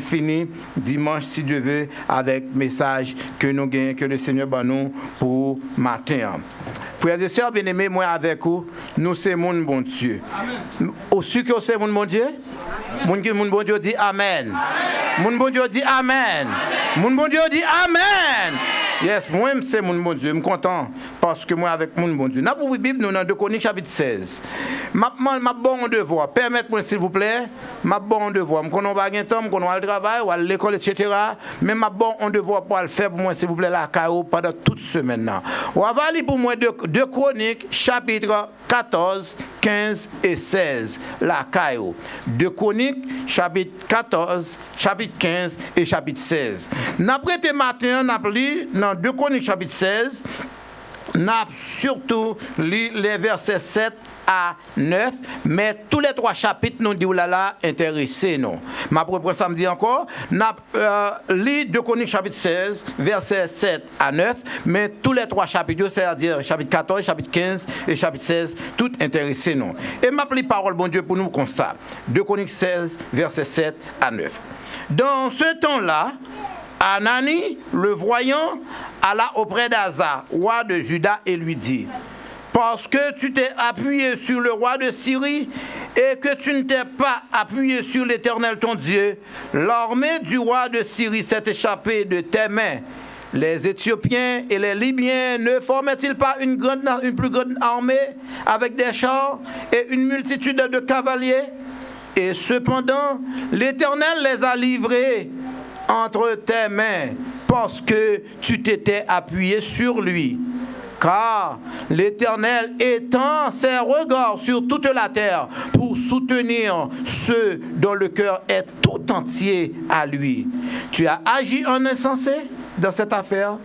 finir dimanche, si Dieu veut, avec le message que nous gagnons, que le Seigneur bat nous pour matin. Frères et sœurs bien-aimés, moi avec vous, nous c'est mon bon Dieu. Aussi que c'est mon bon Dieu? Mon bon Dieu dit Amen. Mon bon Dieu dit Amen. Mon bon Dieu dit Amen. Yes, moi c'est mon bon Dieu, je suis content parce que moi avec mon bon Dieu. Nous avons la Bible, nous dans 2 Chroniques chapitre 16. Ma bon devoir, permettez-moi s'il vous plaît, ma bon devoir. Je ne connais pas de temps, je connais pas le travail, ou à l'école, etc. Mais ma bon devoir pour le faire pour moi, s'il vous plaît, la CAO pendant toute semaine. On va lire pour moi 2 Chroniques chapitre 14, 15 et 16. La CAO. 2 Chroniques chapitre 14, chapitre 15 et chapitre 16. Nous avons prêté matin, nous avons lu dans 2 Chroniques chapitre 16, nous avons surtout lu les versets 7 à 9, mais tous les 3 chapitres nous disent là intéressés nous. Ma propre samedi encore, nous lu 2 Chroniques chapitre 16, versets 7 à 9, mais tous les 3 chapitres, c'est-à-dire chapitre 14, chapitre 15 et chapitre 16, tout intéressés nous. Et m'a pris parole bon Dieu pour nous comme ça. 2 Chroniques 16, versets 7 à 9. Dans ce temps-là, Anani, le voyant, alla auprès d'Asa, roi de Juda, et lui dit: parce que tu t'es appuyé sur le roi de Syrie et que tu ne t'es pas appuyé sur l'Éternel ton Dieu, l'armée du roi de Syrie s'est échappée de tes mains. Les Éthiopiens et les Libyens ne formaient-ils pas une plus grande armée avec des chars et une multitude de cavaliers? Et cependant, l'Éternel les a livrés entre tes mains parce que tu t'étais appuyé sur lui. Car l'Éternel étend ses regards sur toute la terre pour soutenir ceux dont le cœur est tout entier à lui. Tu as agi en insensé dans cette affaire,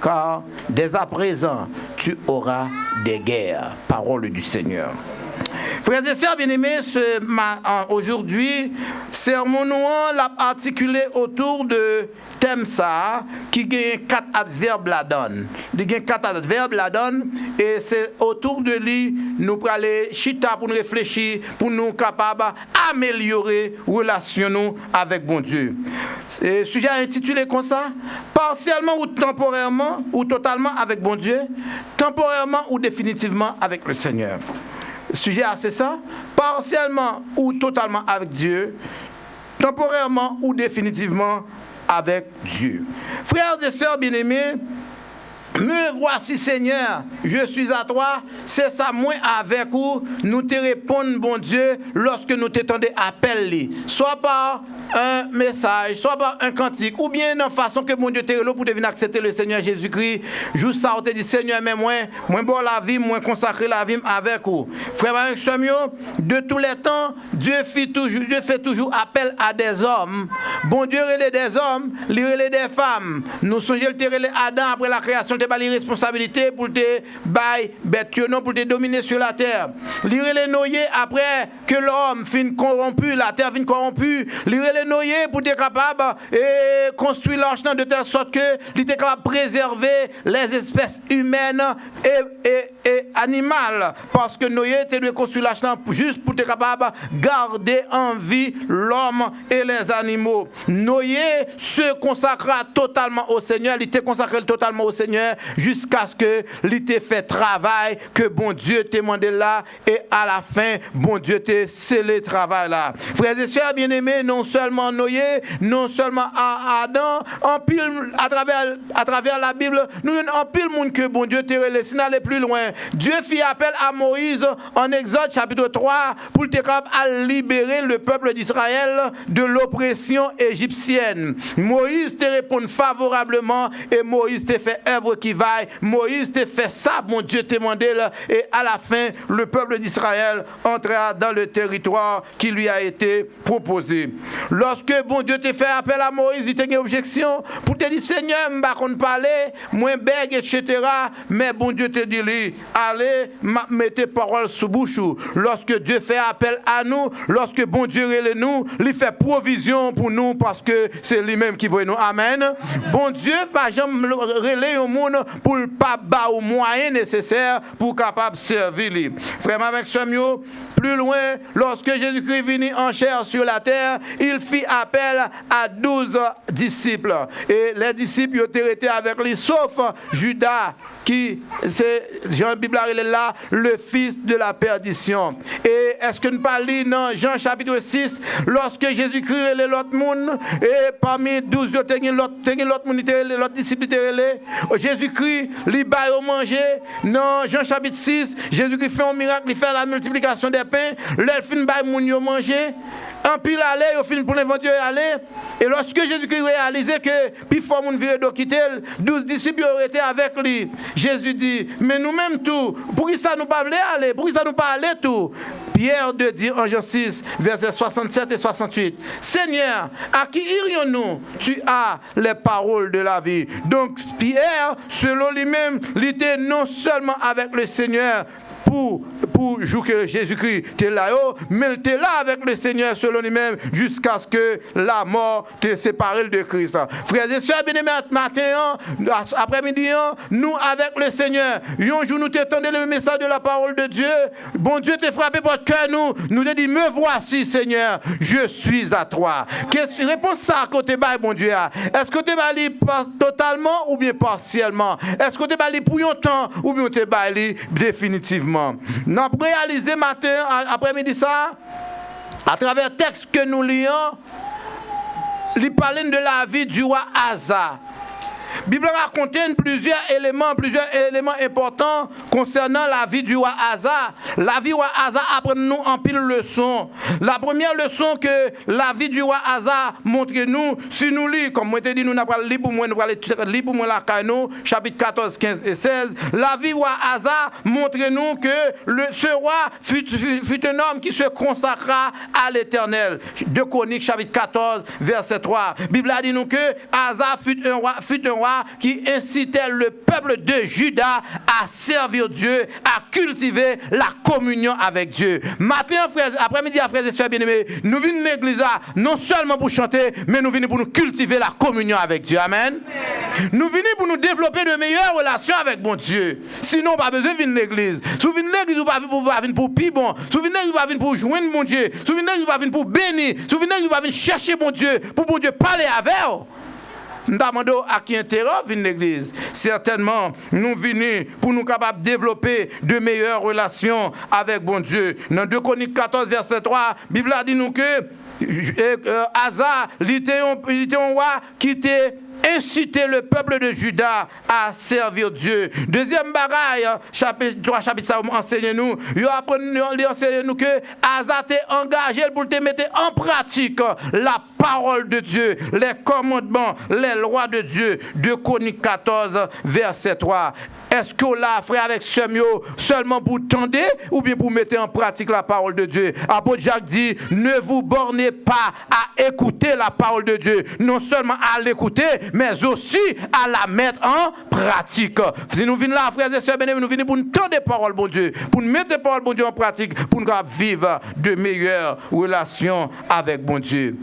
car dès à présent, tu auras des guerres. Parole du Seigneur. Frères et sœurs bien-aimés, aujourd'hui, sermon l'a articulé autour de thème ça qui gagne 4 adverbes la donne. Il gagne 4 adverbes la donne et c'est autour de lui nous pour aller chita pour nous réfléchir pour nous capables d'améliorer relation nous avec bon Dieu. Et sujet intitulé comme ça, partiellement ou temporairement ou totalement avec bon Dieu, temporairement ou définitivement avec le Seigneur. Sujet c'est ça, partiellement ou totalement avec Dieu, temporairement ou définitivement avec Dieu. Frères et sœurs bien-aimés, me voici Seigneur, je suis à toi, c'est ça moi avec vous, nous te répondons bon Dieu lorsque nous t'étendons appel, soit par un message, soit par un cantique, ou bien dans façon que mon Dieu te relou pour devenir accepter le Seigneur Jésus-Christ. Juste ça, on te dit Seigneur, mais moi bon la vie, moi consacrer la vie avec vous. Frère de tous les temps, Dieu fait toujours appel à des hommes. Bon Dieu relève des hommes, il relève des femmes. Nous songeons le relève Adam après la création, te pas les responsabilités pour te bailler bête, pour te dominer sur la terre. Il relève Noé après que l'homme finit corrompu, la terre finit corrompue. Il relève Noé pour être capable de construire l'arche de telle sorte que il était capable de préserver les espèces humaines et animales. Parce que Noé était de construire l'arche juste pour être capable de garder en vie l'homme et les animaux. Noé se consacra totalement au Seigneur, il était consacré totalement au Seigneur jusqu'à ce que il t'ait fait travail que bon Dieu t'a demandé là et à la fin, bon Dieu t'a scellé le travail là. Frères et sœurs bien-aimés, non seulement Noé, non seulement Adam, en pile à travers la Bible, nous en pile monde que bon Dieu t'a laissé aller plus loin. Dieu fit appel à Moïse en Exode chapitre 3 pour te capable à libérer le peuple d'Israël de l'oppression égyptienne. Moïse te répond favorablement et Moïse te fait œuvre qui vaille. Moïse te fait ça, mon Dieu t'a demandé là, et à la fin, le peuple d'Israël entra dans le territoire qui lui a été proposé. Lorsque bon Dieu t'a fait appel à Moïse, il t'a une objection pour te dire Seigneur, je ne vais pas parler, moi bègue, etc. Mais bon Dieu te dit, allez, mettez parole sous bouche. Lorsque Dieu fait appel à nous, lorsque bon Dieu relève nous, il fait provision pour nous parce que c'est lui-même qui veut nous. Amen. Bon Dieu, par exemple, relève au monde pour ne pas avoir aux moyens nécessaires pour capable servir lui. Vraiment avec ce mieux, plus loin, lorsque Jésus-Christ vint en chair sur la terre, il fit appel à 12 disciples. Et les disciples ont été avec lui, sauf Judas, qui, c'est, Jean la Bible est là, le fils de la perdition. Et est-ce que nous parlons dans Jean chapitre 6, lorsque Jésus-Christ et l'autre monde, et parmi 12, il y a l'autre disciple, Jésus-Christ, il va manger. Dans Jean chapitre 6, Jésus-Christ fait un miracle, il fait la multiplication des pains, l'elfine va manger. En pile aller, au fin pour l'inventeur aller. Et lorsque Jésus-Christ réalisait que puis faut mon virer de quitter, 12 disciples auraient été avec lui. Jésus dit, mais nous-mêmes tout, pour qui ça nous pas aller, pour qui ça nous pas aller tout. Pierre de dire en Jean 6, versets 67 et 68, Seigneur, à qui irions-nous? Tu as les paroles de la vie. Donc Pierre, selon lui-même, il était non seulement avec le Seigneur, pour jouer que Jésus-Christ était là, mais il était là avec le Seigneur selon lui-même jusqu'à ce que la mort te sépare de Christ. Frères et sœurs, bien-aimés, matin, après-midi, nous avec le Seigneur, un jour nous t'étendons le message de la parole de Dieu. Bon Dieu t'a frappé votre cœur, nous te dit, me voici Seigneur, je suis à toi. Réponse ça à côté bas, bon Dieu. Est-ce que tu es bali totalement ou bien partiellement? Est-ce que tu es bali pour un temps ou bien tu es bali définitivement? Nous avons réalisé matin, après-midi ça, à travers le texte que nous lions, il parle de la vie du roi Asa. La Bible raconte plusieurs éléments importants concernant la vie du roi Asa. La vie du roi Asa apprend nous en pile leçons. La première leçon que la vie du roi Asa montre nous, si nous lisons, comme moi te dit, nous n'avons pas lu pour moi, nous allons lire pour moi la Caïno, chapitre 14, 15 et 16. La vie du roi Asa montre nous que ce roi fut un homme qui se consacra à l'Éternel. 2 Chroniques, chapitre 14, verset 3. La Bible a dit nous que Asa fut un roi qui incitait le peuple de Juda à servir Dieu, à cultiver la communion avec Dieu. Matin, après-midi, frères et sœurs bien-aimés, nous venons à l'église non seulement pour chanter, mais nous venons pour nous cultiver la communion avec Dieu. Amen. Nous venons pour nous développer de meilleures relations avec mon Dieu. Sinon, pas besoin de venir à l'église. Si vous venez à l'église, vous ne venez pas pour pire bon. Si vous venez à l'église, vous venez pour joindre mon Dieu. Si vous venez à l'église, vous venez pour bénir. Si vous venez à l'église, vous venez chercher mon Dieu, pour mon Dieu parler avec vous. Nous demandons à qui intérêt vient l'église. Certainement, nous venons pour nous capables de développer de meilleures relations avec bon Dieu. Dans 2 Chroniques 14, verset 3, la Bible a dit nous que Asa, il était un roi qui était inciter le peuple de Juda à servir Dieu. Deuxième bagaille, chapitre 3, chapitre ça, enseignez-nous. Il enseigne-nous que Asa t'est engagé pour te mettre en pratique la parole de Dieu, les commandements, les lois de Dieu. 2 Chroniques 14, verset 3. Est-ce que là, frère, avec Semio, seulement pour tendre ou bien pour mettre en pratique la parole de Dieu? Apôtre Jacques dit, ne vous bornez pas à écouter la parole de Dieu, non seulement à l'écouter, mais aussi à la mettre en pratique. Si nous venons là, frères et sœurs, nous venons pour nous tendre des paroles, bon Dieu, pour nous mettre les paroles, bon Dieu, en pratique, pour nous vivre de meilleures relations avec bon Dieu.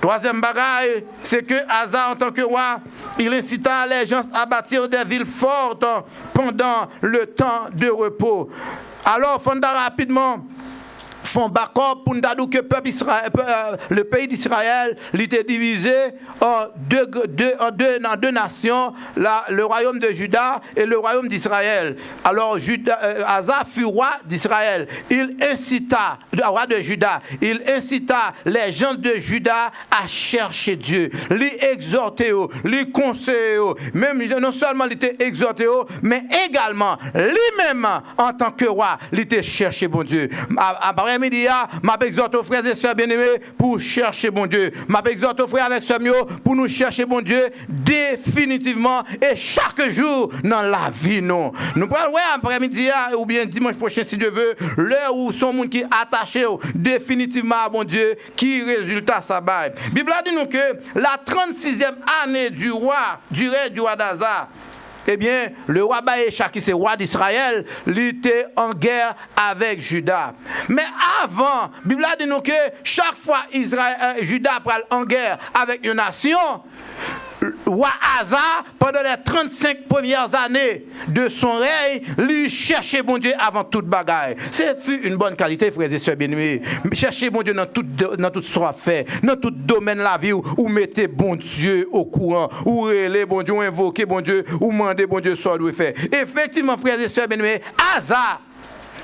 Troisième bagaille, c'est que Asa, en tant que roi, il incita les gens à bâtir des villes fortes pendant le temps de repos. Alors, Fonda rapidement font backup pour nous dire que le pays d'Israël était divisé en deux nations, le royaume de Juda et le royaume d'Israël. Alors Asa fut roi d'Israël. Il incita, roi de Juda, il incita les gens de Juda à chercher Dieu, les exhorter, les conseiller, même non seulement il était exhorté, mais également lui-même en tant que roi, il était cherché bon Dieu. Après-midi, m'a exhorté aux frères et sœurs bien-aimés pour chercher bon Dieu. M'a exhorté aux frères avec sœurs pour nous chercher bon Dieu définitivement et chaque jour dans la vie nous. Nous parlons après-midi ou bien dimanche prochain si Dieu veut, l'heure où son monde qui est attaché définitivement à bon Dieu, qui résultat ça bail. Bible a dit nous que la 36e année du règne du roi d'Asa, eh bien, le roi Baécha, qui est roi d'Israël, il était en guerre avec Juda. Mais avant, la Bible a dit nous que chaque fois Juda prend en guerre avec une nation, roi Asa, pendant les 35 premières années de son règne, lui cherchait bon Dieu avant toute bagaille. C'est une bonne qualité, frères et sœurs bien-aimés. Cherchez bon Dieu dans tout ce qu'on fait, dans tout domaine de la vie, où mettez bon Dieu au courant, où relez bon Dieu, où invoquez bon Dieu, où demandez bon Dieu ce qu'on doit faire. Effectivement, frères et sœurs bien-aimés, Asa,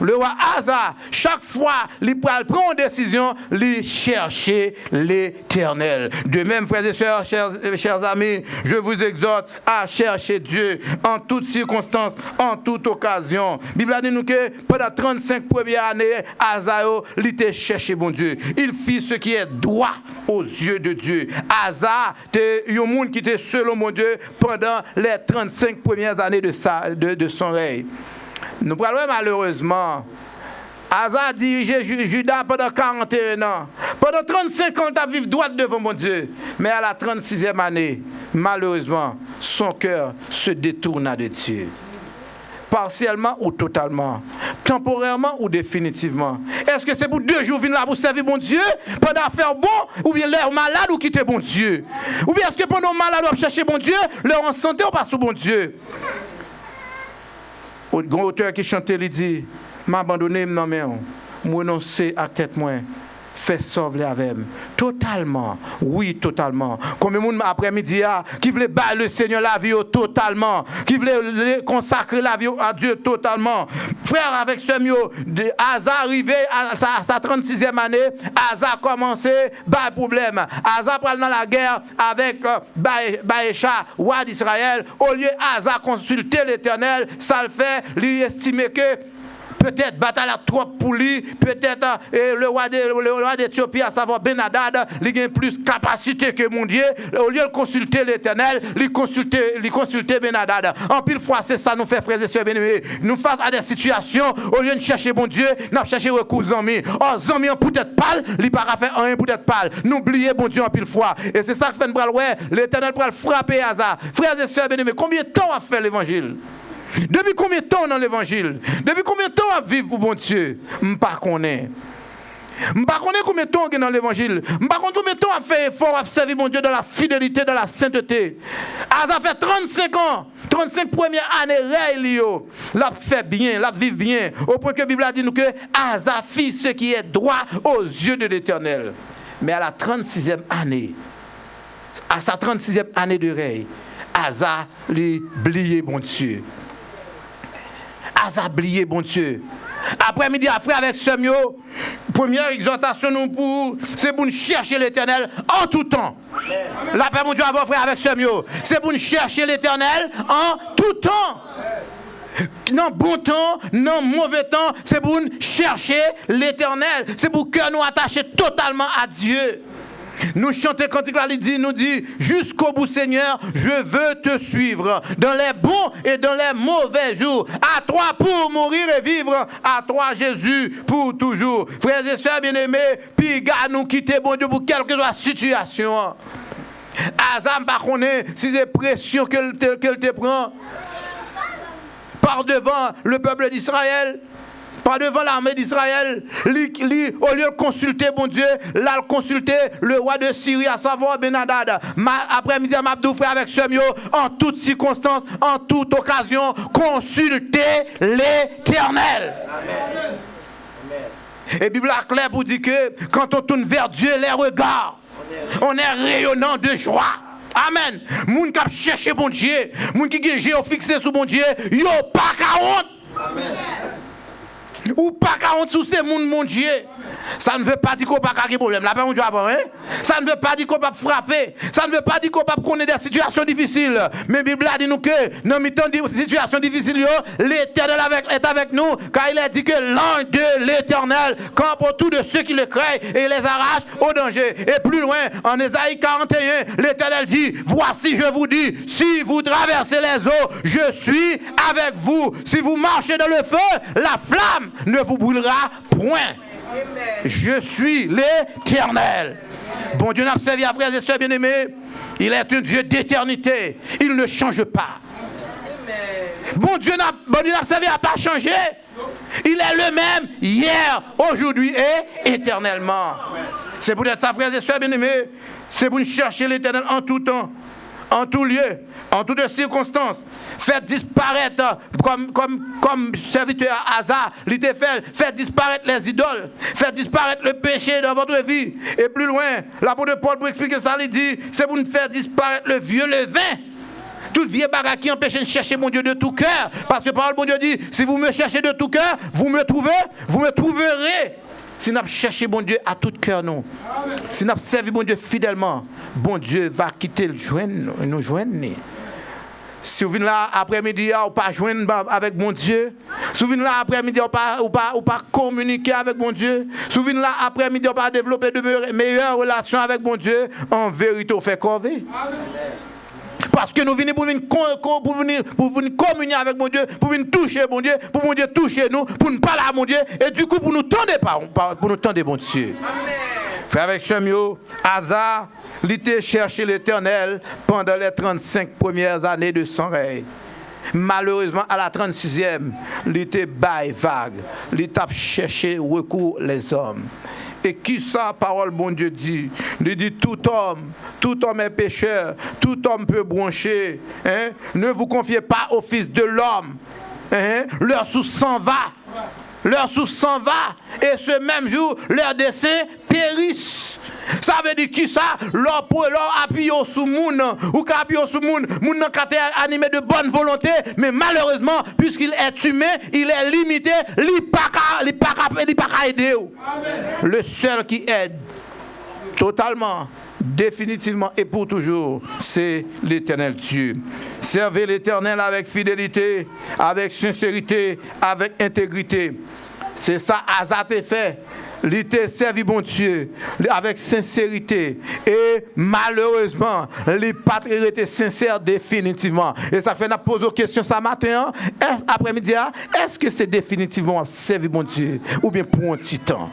le roi Asa, chaque fois, il prend une décision, il chercher l'Éternel. De même, frères et sœurs, chers amis, je vous exhorte à chercher Dieu en toutes circonstances, en toute occasion. La Bible a dit nous que pendant 35 premières années, Asa, il était cherché bon Dieu. Il fit ce qui est droit aux yeux de Dieu. Asa, c'était un monde qui était selon mon Dieu pendant les 35 premières années de son règne. Nous parlons malheureusement. Asa a dirigé Juda pendant 41 ans. Pendant 35 ans, il a vécu droit devant mon Dieu. Mais à la 36e année, malheureusement, son cœur se détourna de Dieu. Partiellement ou totalement, temporairement ou définitivement. Est-ce que c'est pour 2 jours venir là pour servir mon Dieu, pendant faire bon, ou bien l'air malade ou quitter bon Dieu? Ou bien est-ce que pendant malade ou chercher bon Dieu, leur en santé ou pas sous bon Dieu? Un grand auteur qui chantait, il dit, m'abandonner, non mais moi non c'est à tête moi. Fait sauver avec totalement, oui totalement. Comme le monde après-midi qui voulait battre le Seigneur la vie totalement, qui voulait consacrer la vie à Dieu totalement. Frère avec ce mieux, Asa arrivé à sa 36e année, Asa commencé bas problème. Asa prend dans la guerre avec Baécha, roi d'Israël. Au lieu Asa consulter l'Éternel, ça le fait, lui estimer que peut-être bataille trop pour lui, peut-être le roi d'Éthiopie, à savoir Ben-Hadad, il a plus capacité que mon Dieu. Au lieu de consulter l'Éternel, il consulter Ben-Hadad. En pile fois, c'est ça nous fait, frères et sœurs bien-aimés. Nous face à des situations, au lieu de chercher mon Dieu, nous cherchons recours amis. Oh, amis en peut-être pâle, il pas faire rien peut-être pâle. N'oubliez bon Dieu en pile fois. Et c'est ça que fait l'Éternel pour frapper Asa. Frères et sœurs bien-aimés, combien de temps a fait l'évangile? Depuis combien de temps dans l'évangile? Depuis combien de temps à vivre pour bon Dieu? Je ne connais pas. Je ne connais combien de temps dans l'évangile. Je ne connais combien de temps à faire effort à servir mon Dieu dans la fidélité, dans la sainteté. Asa fait 35 ans, 35 premières années, l'a fait bien, l'a vivre bien. Au point que la Bible a dit nous que Asa fit ce qui est droit aux yeux de l'Éternel. Mais à la 36e année, à sa 36e année de règne, Asa lui oublié bon Dieu. Asa oublié bon Dieu. Après-midi, après avec Samuel, première exhortation nous pour, c'est pour nous chercher l'Éternel en tout temps. La paix mon Dieu avant frère avec Samuel, c'est pour nous chercher l'Éternel en tout temps. Non bon temps, non mauvais temps, c'est pour nous chercher l'Éternel. C'est pour que nous attacher totalement à Dieu. Nous chantons quand il nous dit jusqu'au bout Seigneur, je veux te suivre dans les bons et dans les mauvais jours. À toi pour mourir et vivre, à toi Jésus pour toujours. Frères et sœurs bien-aimés, puis garde nous quitter bon Dieu pour quelque chose la situation. Azam par contre, si c'est pression qu'elle te prend par devant le peuple d'Israël, par devant l'armée d'Israël, au lieu de consulter bon Dieu, là consulter le roi de Syrie, à savoir Ben-Hadad. Après-midi, Mabdou frère avec Samuel, en toutes circonstances, en toute occasion, consulter l'Éternel. Amen. Et la Bible est claire pour dire que quand on tourne vers Dieu, les regards, on est rayonnant de joie. Amen. Moun qui cherche bon Dieu, moun qui est géofixé sur bon Dieu, yo pas qu'à honte. Amen. Ou pas qu'à honte sous ces mon Dieu. Ça ne veut pas dire qu'on n'a pas de problème. La paix, mon Dieu, avant, hein? Ça ne veut pas dire qu'on peut frapper. Ça ne veut pas dire qu'on peut connaître des situations difficiles. Mais la Bible a dit nous que dans les temps de situations difficiles, l'Éternel est avec nous. Car il a dit que l'ange de l'Éternel campe autour de ceux qui le craignent et les arrache au danger. Et plus loin, en Ésaïe 41, l'Éternel dit, voici je vous dis, si vous traversez les eaux, je suis avec vous. Si vous marchez dans le feu, la flamme ne vous brûlera point. Je suis l'Éternel. Bon Dieu n'a servi à frères et sœurs bien-aimés. Il est un Dieu d'éternité. Il ne change pas. Bon Dieu n'a servi à pas changer. Il est le même hier, aujourd'hui et éternellement. C'est pour être ça, frères et sœurs bien-aimés. C'est pour chercher l'Éternel en tout temps. en tout lieu, en toutes circonstances. Faites disparaître, comme serviteur Asa, faites disparaître les idoles, faites disparaître le péché dans votre vie. Et plus loin, l'apôtre Paul, pour expliquer ça, il dit, c'est pour nous faire disparaître le vieux levain. Toute vieille bagarre qui empêche de chercher mon Dieu de tout cœur. Parce que parole bon Dieu dit, si vous me cherchez de tout cœur, vous me trouverez. Si nous cherchons bon Dieu à tout cœur, non. Si nous servons bon Dieu fidèlement, bon Dieu va quitter le nous joindre. Si vous venez là après-midi, vous ne pas joindre avec mon Dieu. Si vous venez là après-midi, vous ne pas communiquer avec mon Dieu. Si vous venez là après-midi, vous ne pas développer de meilleures relations avec mon Dieu. En vérité, vous faites corvée. Parce que nous venons pour venir communier avec mon Dieu, pour venir toucher mon Dieu, pour mon Dieu toucher nous, pour nous parler à mon Dieu, et du coup pour nous tendre mon Dieu. Frère avec Samuel, Asa, il était cherché l'Éternel pendant les 35 premières années de son règne. Malheureusement, à la 36e, il était vague. Il était cherché recours les hommes. Et qui ça, parole bon Dieu dit? Il dit tout homme est pécheur, tout homme peut broncher. Hein? Ne vous confiez pas au Fils de l'homme. Hein? Leur sous s'en va. Et ce même jour, leurs desseins périssent. Ça veut dire qui ça? Leur appui sous moun, ou qu'appui sous moun n'a qu'à animé de bonne volonté, mais malheureusement, puisqu'il est humain, il est limité, il pas aider. Le seul qui aide totalement, définitivement et pour toujours, c'est l'Éternel Dieu. Servez l'Éternel avec fidélité, avec sincérité, avec intégrité. C'est ça Asa t'a fait. Il était servi bon Dieu avec sincérité et malheureusement les patriotes étaient sincères définitivement. Et ça fait nous poser une question ce matin, après-midi, est-ce que c'est définitivement servi bon Dieu ou bien pour un petit temps?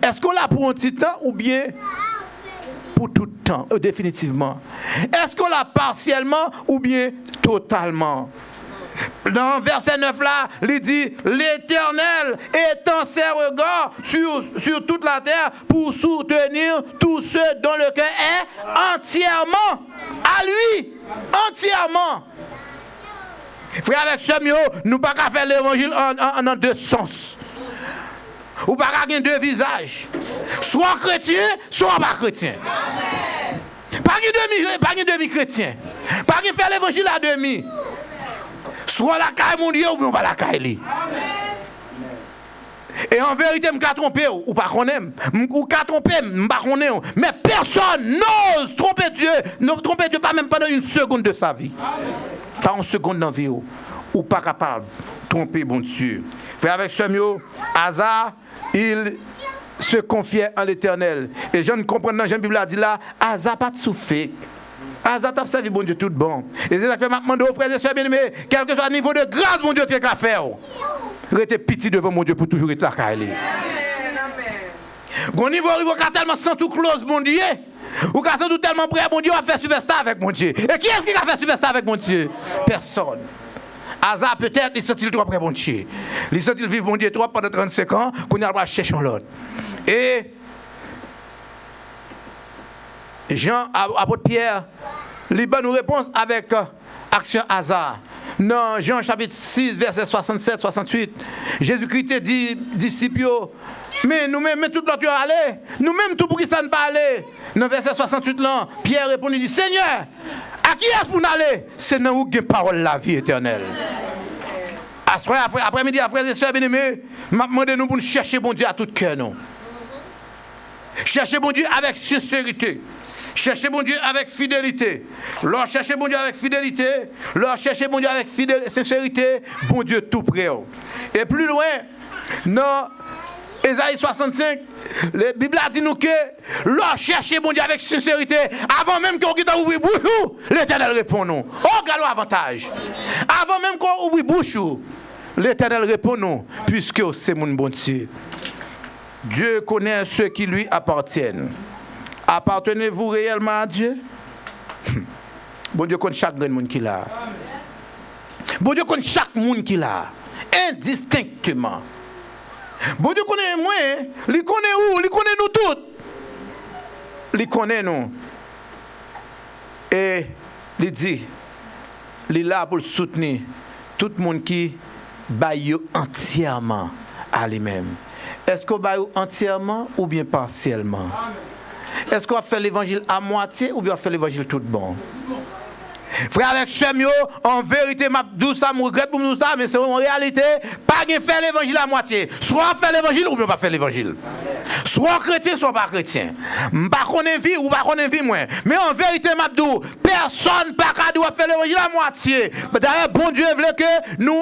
Est-ce qu'on l'a pour un petit temps ou bien pour tout le temps, définitivement? Est-ce qu'on l'a partiellement ou bien totalement? Dans verset 9 là, il dit l'Éternel étend ses regards sur toute la terre pour soutenir tous ceux dont le cœur est entièrement à lui. Entièrement. Frère avec Samuel, nous ne pouvons pas faire l'évangile en deux sens. Ou pas avoir deux visages. Soit chrétien, soit pas chrétien. Pas de demi-chrétien. Pas de faire l'évangile à demi. Soit la caille mon Dieu ou bien pas la caille. Et en vérité, je ne tromper ou pas qu'on aime. Ou pas tromper, pas qu'on aime. Mais personne n'ose tromper Dieu. Ne tromper Dieu pas même pendant une seconde de sa vie. Pas une seconde dans la vie. Ou pas capable de tromper bon Dieu. Frère avec Samuel, Asa, il se confiait en l'Éternel. Et je ne comprends pas, Jean Bible a dit là, Asa pas de souffrir. Asa t'a servi bon Dieu tout bon. Et c'est ça que je demande aux frères et sœurs bien-aimés, quel que soit le niveau de grâce, mon Dieu, tu as faire. Restez petit devant mon Dieu pour toujours être là. Amen. Au niveau où vous tellement sans tout close, mon Dieu. Ou quand tout tellement prêt, mon Dieu, à faire superstar avec mon Dieu. Et qui est-ce qui va faire superstar avec mon Dieu? Personne. Asa peut-être, il sent-il trop près, mon Dieu. Il sent-il vivre mon Dieu trop pendant 35 ans, qu'on y a chercher l'autre. Et Jean, apôtre Pierre, il donne une réponse avec action Asa. Dans Jean chapitre 6, verset 67-68, Jésus-Christ dit, disciples, mais nous-mêmes, tout l'autre aller, nous-mêmes, tout pour qui ça ne pas aller. Dans verset 68, là, Pierre répond, il dit, Seigneur, à qui est-ce pour nous aller? C'est dans où la parole la vie éternelle. Après-midi, frères et sœurs bien-aimés, demandez-nous pour nous chercher bon Dieu à tout cœur, non? Cherchez bon Dieu avec sincérité. Cherchez bon Dieu avec fidélité. Leur cherchez bon Dieu avec fidélité. Leur cherchez bon Dieu avec sincérité. Bon Dieu tout près. Et plus loin, dans Ésaïe 65, la Bible a dit nous que leur cherchez bon Dieu avec sincérité. Avant même qu'on ouvre bouche, l'Éternel répond non. Oh, galop avantage. Avant même qu'on ouvre bouche, l'Éternel répond non. Puisque c'est mon bon Dieu. Dieu connaît ceux qui lui appartiennent. Appartenez-vous réellement à Dieu? Bon Dieu connaît chaque monde qui l'a. Bon Dieu connaît chaque monde qui l'a. Indistinctement. Bon Dieu connaît moi. Il connaît où? Il connaît nous tous. Il connaît nous. Et il dit, il est là pour soutenir tout le monde qui baille entièrement à lui-même. Est-ce qu'on baille entièrement ou bien partiellement? Est-ce qu'on fait l'évangile à moitié ou bien on fait l'évangile tout bon? Frère avec Semio, en vérité, ma douce, ça me regrette pour nous ça, mais c'est en réalité, pas de faire l'évangile à moitié. Soit faire l'évangile ou bien pas faire l'évangile. Soit chrétien, soit pas chrétien. Pas qu'on ait vie ou pas qu'on ait vie moins. Mais en vérité, ma douce, personne pas doit faire l'évangile à moitié. D'ailleurs, bon Dieu veut que nous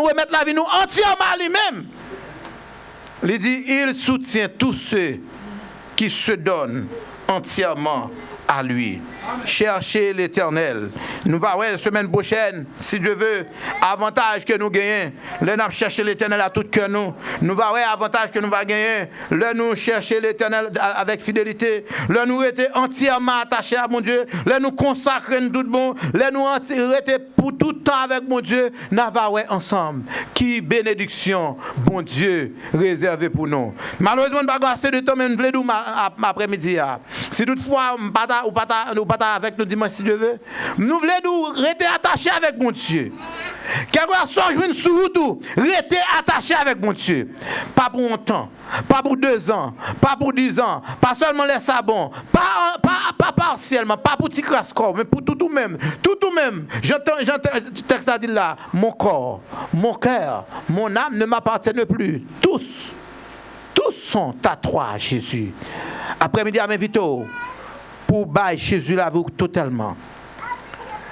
remettre la vie nous entièrement à lui-même. Il dit, il soutient tous ceux qui se donnent entièrement à lui. Cherchez l'Éternel. Nous allons voir la semaine prochaine, si Dieu veut, avantage que nous gagnons. Là, nous chercher l'Éternel à tout cœur. Nous allons voir avantage que nous allons gagner. Là, nous chercher l'Éternel avec fidélité. Là, nous étions entièrement attachés à mon Dieu. Là, nous consacrer tout bon. Là, nous étions pour tout le temps avec mon Dieu. Nous allons voir ensemble. Qui bénédiction, bon Dieu, réservé pour nous. Malheureusement, nous ne pouvons pas assez de temps, mais nous voulons après-midi. Si toutefois, nous ne pouvons pas avec nous dimanche si Dieu veut. Nous voulons nous rester attachés avec mon Dieu. Quelque soit jouer sous tout, rester attachés avec mon Dieu. Pas pour un temps, pas pour 2 ans, pas pour 10 ans, pas seulement les sabons, pas partiellement, pas pour petit crasse-corps, mais pour tout même. Tout même. J'entends le texte à dire là, mon corps, mon cœur, mon âme ne m'appartiennent plus. Tous sont à toi, Jésus. Après-midi à m'inviter pour bailler Jésus la vie totalement.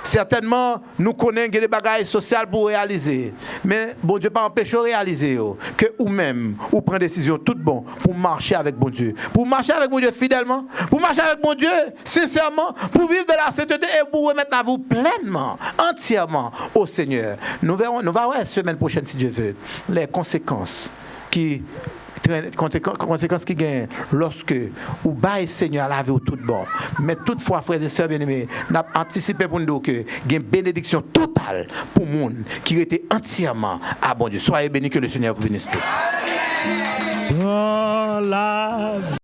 Certainement, nous connaissons des bagages sociaux pour réaliser. Mais bon Dieu, pas empêcher de réaliser. Que ou-même, ou prendre décision tout bon pour marcher avec bon Dieu. Pour marcher avec bon Dieu fidèlement. Pour marcher avec bon Dieu sincèrement. Pour vivre de la sainteté et pour remettre la vie pleinement, entièrement au Seigneur. Nous allons voir la semaine prochaine, si Dieu veut, les conséquences qui gagnent lorsque ou bail Seigneur la vie au tout bon. Mais toutefois, frères et sœurs bien-aimés, nous avons anticipé pour nous que il y a une bénédiction totale pour le monde qui était entièrement à bon Dieu. Soyez bénis, que le Seigneur vous bénisse tous.